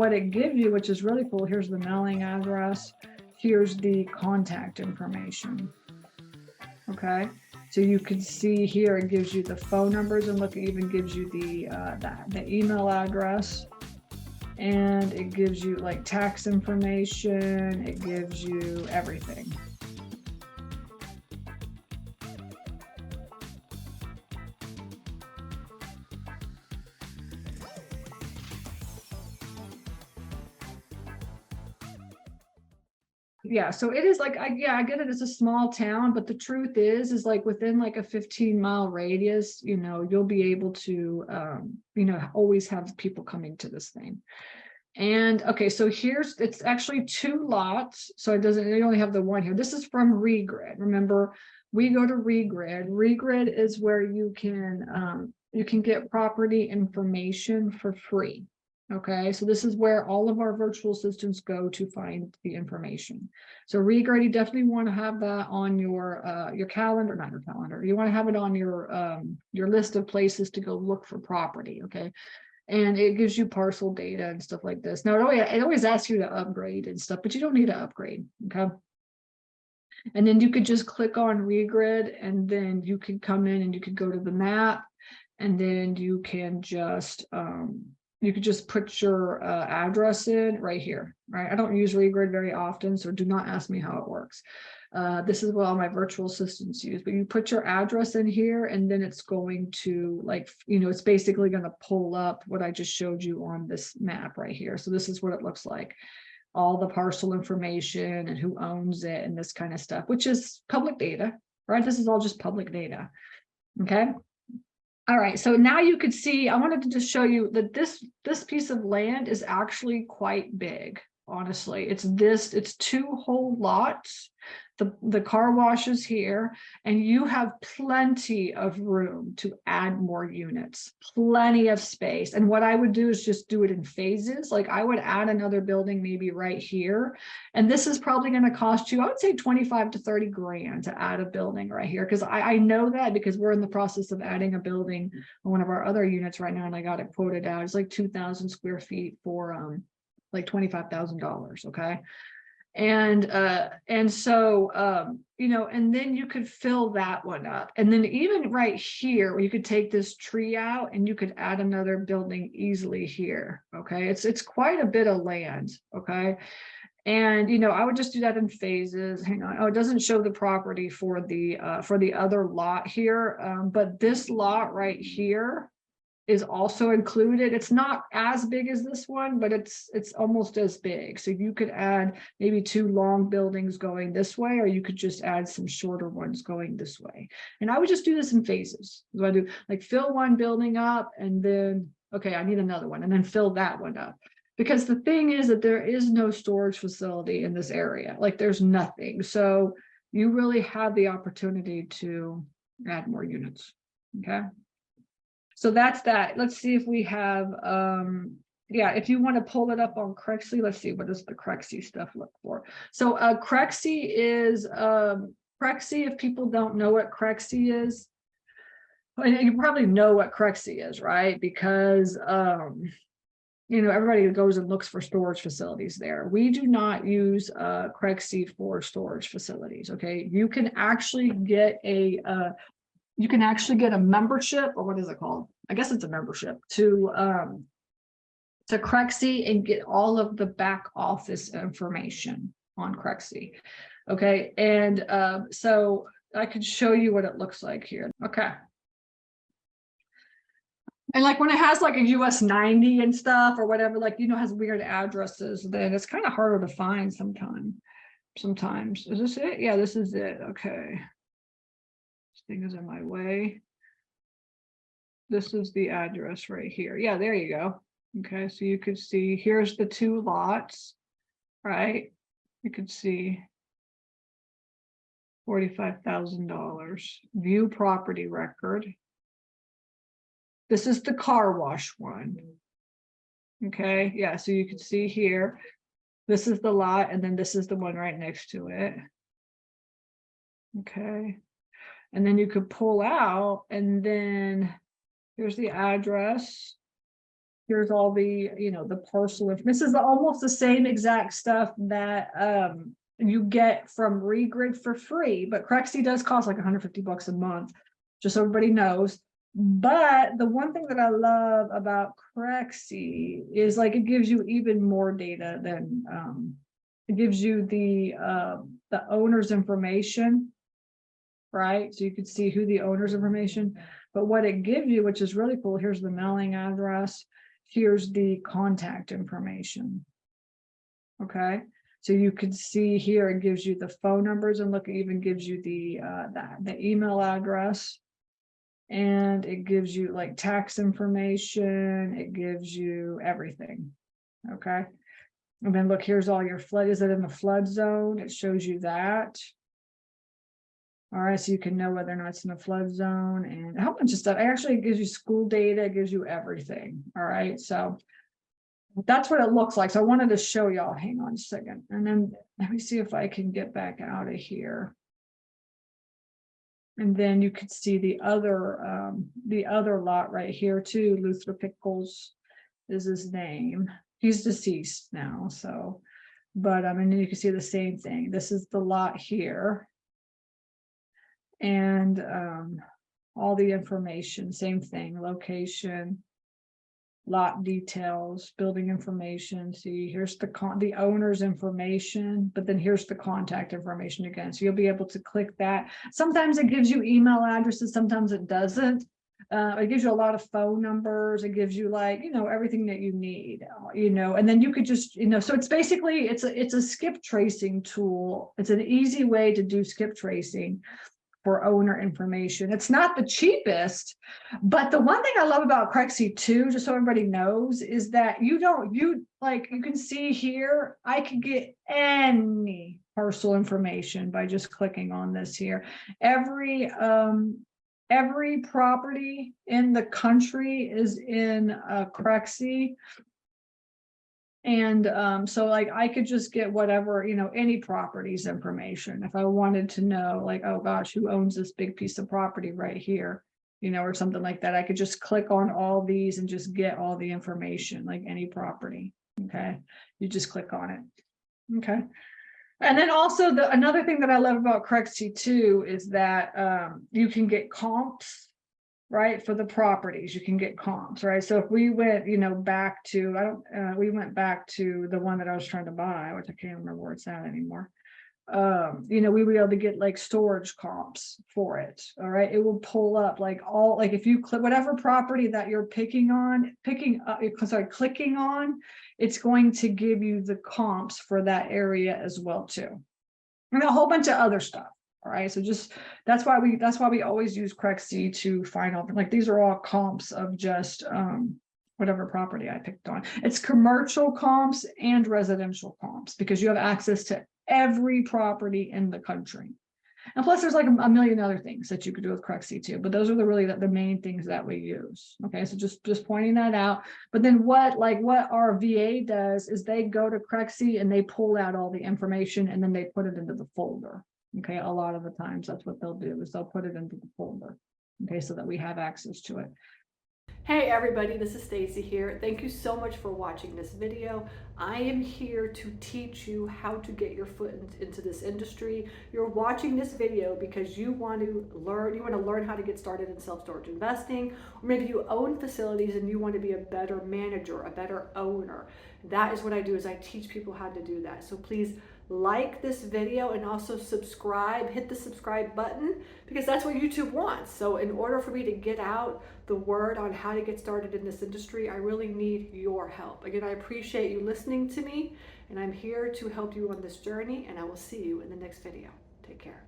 what it gives you, which is really cool, here's the mailing address, here's the contact information. Okay, so you can see here it gives you the phone numbers, and look, it even gives you the email address, and it gives you like tax information, it gives you everything. Yeah, so it is like, I get it, it's a small town, but the truth is like within like a 15-mile radius, you'll be able to, always have people coming to this thing. And okay, so it's actually 2 lots. So you only have the one here. This is from Regrid. Remember, we go to Regrid. Regrid is where you can get property information for free. Okay, so this is where all of our virtual assistants go to find the information. So Regrid, you definitely want to have that on your calendar, not your calendar. You want to have it on your list of places to go look for property. Okay. And it gives you parcel data and stuff like this. Now, it always asks you to upgrade and stuff, but you don't need to upgrade, okay? And then you could just click on Regrid, and then you could come in and you could go to the map, and then you can just put your address in right here, right? I don't use Regrid very often, so do not ask me how it works. This is what all my virtual assistants use, but you put your address in here, and then it's going to it's basically going to pull up what I just showed you on this map right here. So this is what it looks like. All the parcel information and who owns it and this kind of stuff, which is public data, right? This is all just public data. Okay. All right, so now you could see, I wanted to just show you that this piece of land is actually quite big. Honestly, it's 2 whole lots. The car wash is here, and you have plenty of room to add more units, plenty of space. And what I would do is just do it in phases. Like I would add another building maybe right here, and this is probably going to cost you, I would say 25 to 30 grand to add a building right here, because I know that because we're in the process of adding a building on one of our other units right now, and I got it quoted out. It's like 2,000 square feet for like $25,000. Okay. And so and then you could fill that one up, and then even right here you could take this tree out and you could add another building easily here. Okay, it's quite a bit of land. Okay, and I would just do that in phases. Hang on, oh, it doesn't show the property for the other lot here, but this lot right here is also included. It's not as big as this one, but it's almost as big. So you could add maybe 2 long buildings going this way, or you could just add some shorter ones going this way. And I would just do this in phases. So I do like fill one building up, and then, okay, I need another one, and then fill that one up. Because the thing is that there is no storage facility in this area. Like there's nothing. So you really have the opportunity to add more units. Okay. So that's that. Let's see if we have, if you want to pull it up on Crexi, let's see, what does the Crexi stuff look for? So Crexi is, Crexi, if people don't know what Crexi is, you probably know what Crexi is, right? Because, everybody goes and looks for storage facilities there. We do not use Crexi for storage facilities, okay? You can actually get a membership, or what is it called? I guess it's a membership to Crexi and get all of the back office information on Crexi. Okay, and so I could show you what it looks like here. Okay. And like when it has like a US 90 and stuff or whatever, like, has weird addresses, then it's kind of harder to find sometimes. Is this it? Yeah, this is it. Okay. Thing is in my way. This is the address right here. Yeah, there you go. Okay, so you could see here's the 2 lots, right? You could see $45,000. View property record. This is the car wash one. Okay, yeah, so you can see here, this is the lot, and then this is the one right next to it. Okay. And then you could pull out, and then here's the address. Here's all the, the parcel. This is almost the same exact stuff that you get from Regrid for free, but Crexi does cost like $150 a month, just so everybody knows. But the one thing that I love about Crexi is like it gives you even more data than it gives you the owner's information, right? So you could see who the owner's information, but what it gives you, which is really cool, here's the mailing address, here's the contact information. Okay, so you could see here it gives you the phone numbers, and look, it even gives you the email address, and it gives you like tax information, it gives you everything. Okay, and then look, here's all your flood. Is it in the flood zone? It shows you that. All right, so you can know whether or not it's in a flood zone and a whole bunch of stuff. It actually gives you school data, it gives you everything. All right, so that's what it looks like. So I wanted to show y'all. Hang on a second. And then let me see if I can get back out of here. And then you could see the other lot right here too. Luther Pickles is his name. He's deceased now. So, but and then you can see the same thing. This is the lot here. And all the information, same thing, location, lot details, building information. See, here's the owner's information, but then here's the contact information again. So you'll be able to click that. Sometimes it gives you email addresses, sometimes it doesn't. It gives you a lot of phone numbers. It gives you like, everything that you need, and then you could just, so it's basically, it's a skip tracing tool. It's an easy way to do skip tracing for owner information. It's not the cheapest, but the one thing I love about Crexi too, just so everybody knows, is that you can see here, I could get any parcel information by just clicking on this here. Every property in the country is in Crexi. And so like I could just get whatever, any properties information. If I wanted to know like, oh gosh, who owns this big piece of property right here, or something like that, I could just click on all these and just get all the information, like any property. Okay, you just click on it. Okay. And then also another thing that I love about Crexi too is that you can get comps, right? For the properties, you can get comps, right? So if we went, back to, we went back to the one that I was trying to buy, which I can't remember where it's at anymore. We would be able to get like storage comps for it. All right. It will pull up like if you click whatever property that you're clicking on, it's going to give you the comps for that area as well too. And a whole bunch of other stuff. All right, so just that's why we always use Crexi to find all, like these are all comps of just whatever property I picked on. It's commercial comps and residential comps because you have access to every property in the country. And plus there's like a million other things that you could do with Crexi too, but those are really the main things that we use. Okay, so just pointing that out. But then what our VA does is they go to Crexi and they pull out all the information and then they put it into the folder. Okay, a lot of the times that's what they'll do is they'll put it into the folder. Okay, so that we have access to it. Hey everybody, this is Stacy here. Thank you so much for watching this video. I am here to teach you how to get your foot into this industry. You're watching this video because you want to learn how to get started in self-storage investing, or maybe you own facilities and you want to be a better manager, a better owner. That is what I do, is I teach people how to do that. So please like this video and also subscribe, hit the subscribe button, because that's what YouTube wants. So in order for me to get out the word on how to get started in this industry, I really need your help. Again, I appreciate you listening to me, and I'm here to help you on this journey, and I will see you in the next video. Take care.